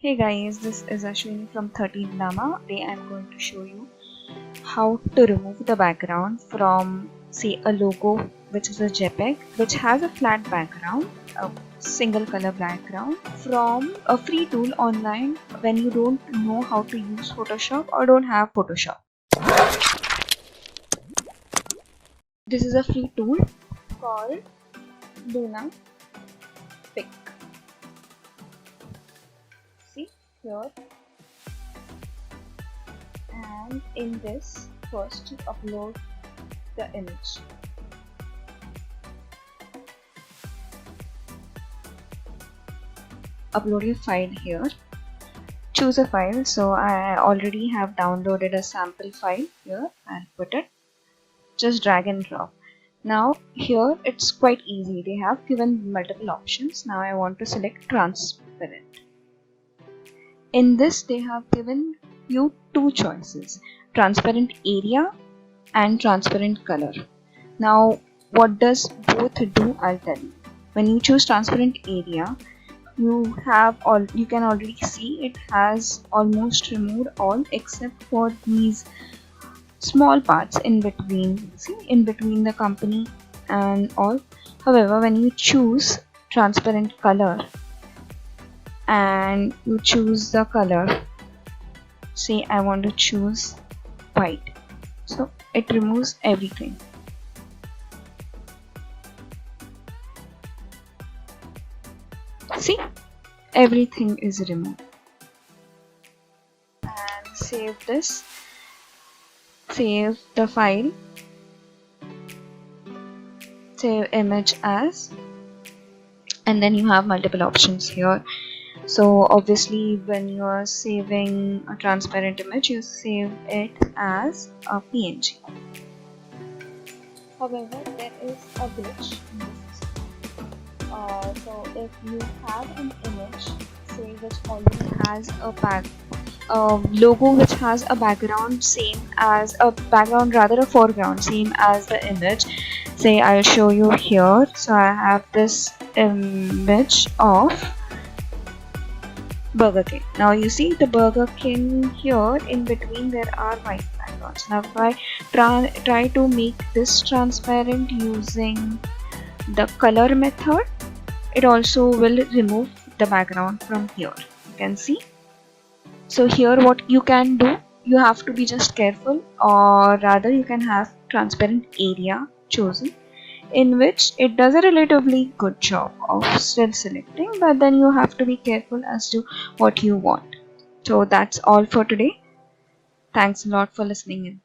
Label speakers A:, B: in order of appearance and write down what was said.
A: Hey guys, this is Ashwini from 13 Llama. Today I'm going to show you how to remove the background from, say, a logo which is a JPEG which has a flat background, a single color background, from a free tool online when you don't know how to use Photoshop or don't have Photoshop. This is a free tool called Llama. See here, and in this first upload the image. Upload your file here. Choose a file. So I already have downloaded a sample file here. I'll put it. Just drag and drop. Now here it's quite easy. They have given multiple options. Now I want to select transparent. In this they have given you two choices: transparent area and transparent color. Now what does both do, I'll tell you. When you choose transparent area, you can already see it has almost removed all except for these small parts in between. See, in between the company and all. However, when you choose transparent color and you choose the color, say I want to choose white, so it removes everything. See, everything is removed. And save this, save the file, save image as, and then you have multiple options here. So obviously when you are saving a transparent image, you save it as a PNG. However, there is a glitch in this system. So if you have an image, say which already has a logo which has a background same as a foreground same as the image. Say I'll show you here. So I have this image of Burger King. Now you see the Burger King here, in between there are white backgrounds. Now if I try to make this transparent using the color method, it also will remove the background from here. You can see. So here what you can do, you have to be just careful, or rather you can have transparent area chosen, in which it does a relatively good job of still selecting, but then you have to be careful as to what you want. So that's all for today. Thanks a lot for listening in.